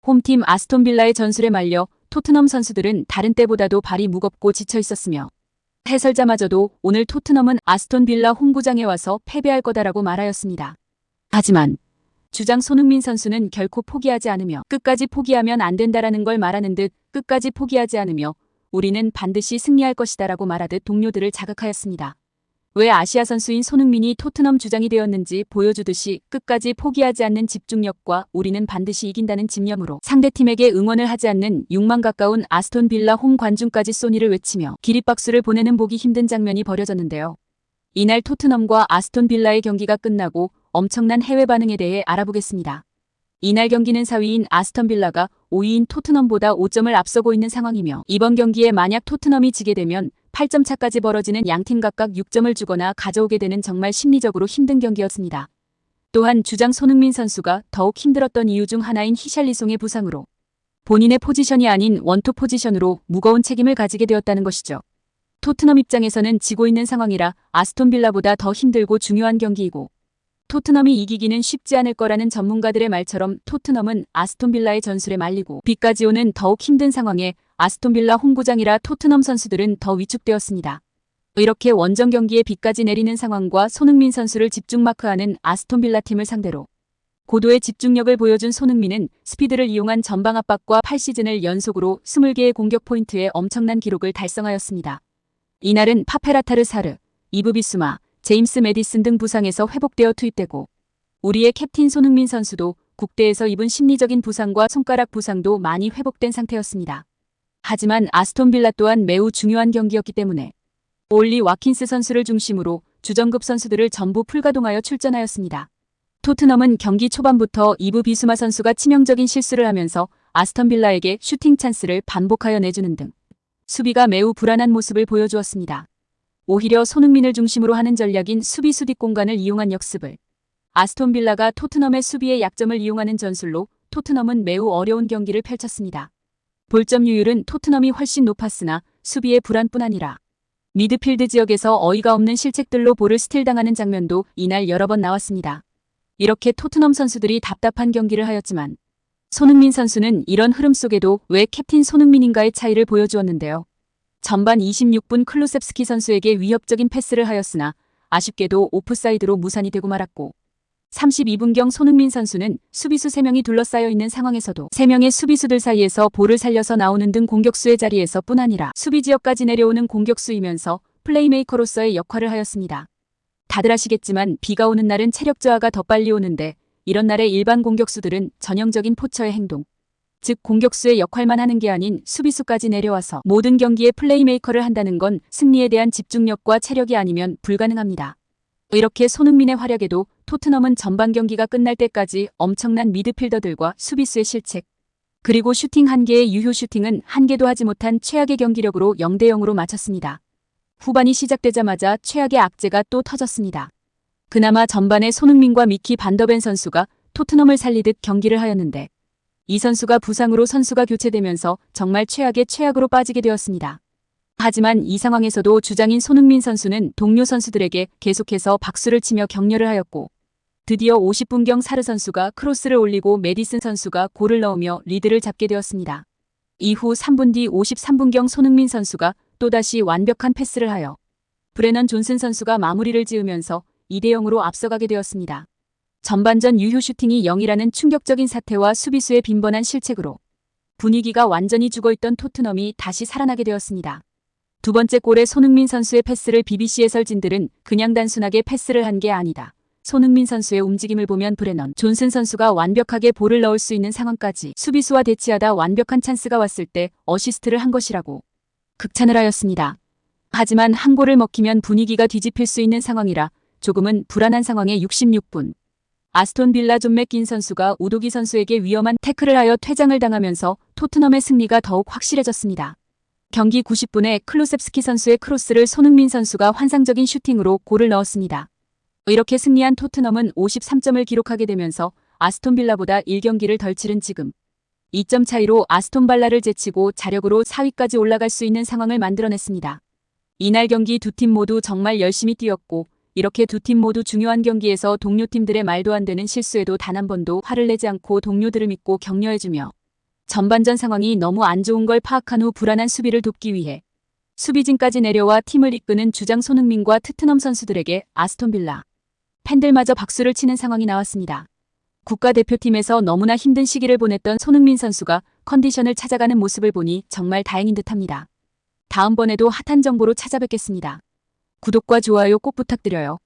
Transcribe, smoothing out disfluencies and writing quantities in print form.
홈팀 아스톤 빌라의 전술에 말려 토트넘 선수들은 다른 때보다도 발이 무겁고 지쳐 있었으며 해설자마저도 오늘 토트넘은 아스톤 빌라 홈구장에 와서 패배할 거다라고 말하였습니다. 하지만 주장 손흥민 선수는 결코 포기하지 않으며 끝까지 포기하면 안 된다라는 걸 말하는 듯 끝까지 포기하지 않으며 우리는 반드시 승리할 것이다라고 말하듯 동료들을 자극하였습니다. 왜 아시아 선수인 손흥민이 토트넘 주장이 되었는지 보여주듯이 끝까지 포기하지 않는 집중력과 우리는 반드시 이긴다는 집념으로 상대팀에게 응원을 하지 않는 6만 가까운 아스톤 빌라 홈 관중까지 소니를 외치며 기립박수를 보내는 보기 힘든 장면이 벌어졌는데요. 이날 토트넘과 아스톤 빌라의 경기가 끝나고 엄청난 해외 반응에 대해 알아보겠습니다. 이날 경기는 4위인 아스톤 빌라가 5위인 토트넘보다 5점을 앞서고 있는 상황이며 이번 경기에 만약 토트넘이 지게 되면 8점 차까지 벌어지는 양팀 각각 6점을 주거나 가져오게 되는 정말 심리적으로 힘든 경기였습니다. 또한 주장 손흥민 선수가 더욱 힘들었던 이유 중 하나인 히샬리송의 부상으로 본인의 포지션이 아닌 원톱 포지션으로 무거운 책임을 가지게 되었다는 것이죠. 토트넘 입장에서는 지고 있는 상황이라 아스톤 빌라보다 더 힘들고 중요한 경기이고 토트넘이 이기기는 쉽지 않을 거라는 전문가들의 말처럼 토트넘은 아스톤 빌라의 전술에 말리고 비까지 오는 더욱 힘든 상황에 아스톤 빌라 홈구장이라 토트넘 선수들은 더 위축되었습니다. 이렇게 원정 경기에 비까지 내리는 상황과 손흥민 선수를 집중 마크하는 아스톤 빌라 팀을 상대로 고도의 집중력을 보여준 손흥민은 스피드를 이용한 전방 압박과 8시즌을 연속으로 20개의 공격 포인트에 엄청난 기록을 달성하였습니다. 이날은 파페라타르 사르, 이브 비수마, 제임스 메디슨 등 부상에서 회복되어 투입되고 우리의 캡틴 손흥민 선수도 국대에서 입은 심리적인 부상과 손가락 부상도 많이 회복된 상태였습니다. 하지만 아스톤 빌라 또한 매우 중요한 경기였기 때문에 올리 와킨스 선수를 중심으로 주전급 선수들을 전부 풀가동하여 출전하였습니다. 토트넘은 경기 초반부터 이브 비수마 선수가 치명적인 실수를 하면서 아스톤 빌라에게 슈팅 찬스를 반복하여 내주는 등 수비가 매우 불안한 모습을 보여주었습니다. 오히려 손흥민을 중심으로 하는 전략인 수비수 뒷공간을 이용한 역습을 아스톤 빌라가 토트넘의 수비의 약점을 이용하는 전술로 토트넘은 매우 어려운 경기를 펼쳤습니다. 볼점유율은 토트넘이 훨씬 높았으나 수비의 불안뿐 아니라 미드필드 지역에서 어이가 없는 실책들로 볼을 스틸당하는 장면도 이날 여러 번 나왔습니다. 이렇게 토트넘 선수들이 답답한 경기를 하였지만 손흥민 선수는 이런 흐름 속에도 왜 캡틴 손흥민인가의 차이를 보여주었는데요. 전반 26분 클루셉스키 선수에게 위협적인 패스를 하였으나 아쉽게도 오프사이드로 무산이 되고 말았고 32분경 손흥민 선수는 수비수 3명이 둘러싸여 있는 상황에서도 3명의 수비수들 사이에서 볼을 살려서 나오는 등 공격수의 자리에서 뿐 아니라 수비 지역까지 내려오는 공격수이면서 플레이메이커로서의 역할을 하였습니다. 다들 아시겠지만 비가 오는 날은 체력 저하가 더 빨리 오는데 이런 날에 일반 공격수들은 전형적인 포처의 행동, 즉 공격수의 역할만 하는 게 아닌 수비수까지 내려와서 모든 경기에 플레이메이커를 한다는 건 승리에 대한 집중력과 체력이 아니면 불가능합니다. 이렇게 손흥민의 활약에도 토트넘은 전반 경기가 끝날 때까지 엄청난 미드필더들과 수비수의 실책, 그리고 슈팅 1개의 유효 슈팅은 1개도 하지 못한 최악의 경기력으로 0대0으로 마쳤습니다. 후반이 시작되자마자 최악의 악재가 또 터졌습니다. 그나마 전반에 손흥민과 미키 반더벤 선수가 토트넘을 살리듯 경기를 하였는데 이 선수가 부상으로 선수가 교체되면서 정말 최악의 최악으로 빠지게 되었습니다. 하지만 이 상황에서도 주장인 손흥민 선수는 동료 선수들에게 계속해서 박수를 치며 격려를 하였고 드디어 50분경 사르 선수가 크로스를 올리고 메디슨 선수가 골을 넣으며 리드를 잡게 되었습니다. 이후 3분 뒤 53분경 손흥민 선수가 또다시 완벽한 패스를 하여 브레넌 존슨 선수가 마무리를 지으면서 2대0으로 앞서가게 되었습니다. 전반전 유효 슈팅이 0이라는 충격적인 사태와 수비수의 빈번한 실책으로 분위기가 완전히 죽어있던 토트넘이 다시 살아나게 되었습니다. 두 번째 골에 손흥민 선수의 패스를 BBC 해설진들은 그냥 단순하게 패스를 한 게 아니다. 손흥민 선수의 움직임을 보면 브레넌 존슨 선수가 완벽하게 볼을 넣을 수 있는 상황까지 수비수와 대치하다 완벽한 찬스가 왔을 때 어시스트를 한 것이라고 극찬을 하였습니다. 하지만 한 골을 먹히면 분위기가 뒤집힐 수 있는 상황이라 조금은 불안한 상황에 66분. 아스톤 빌라 존 맥긴 선수가 우도기 선수에게 위험한 태클을 하여 퇴장을 당하면서 토트넘의 승리가 더욱 확실해졌습니다. 경기 90분에 클루셉스키 선수의 크로스를 손흥민 선수가 환상적인 슈팅으로 골을 넣었습니다. 이렇게 승리한 토트넘은 53점을 기록하게 되면서 아스톤 빌라보다 1경기를 덜 치른 지금 2점 차이로 아스톤 발라를 제치고 자력으로 4위까지 올라갈 수 있는 상황을 만들어냈습니다. 이날 경기 두 팀 모두 정말 열심히 뛰었고 이렇게 두 팀 모두 중요한 경기에서 동료팀들의 말도 안 되는 실수에도 단 한 번도 화를 내지 않고 동료들을 믿고 격려해주며 전반전 상황이 너무 안 좋은 걸 파악한 후 불안한 수비를 돕기 위해 수비진까지 내려와 팀을 이끄는 주장 손흥민과 트트넘 선수들에게 아스톤 빌라 팬들마저 박수를 치는 상황이 나왔습니다. 국가대표팀에서 너무나 힘든 시기를 보냈던 손흥민 선수가 컨디션을 찾아가는 모습을 보니 정말 다행인 듯합니다. 다음번에도 핫한 정보로 찾아뵙겠습니다. 구독과 좋아요 꼭 부탁드려요.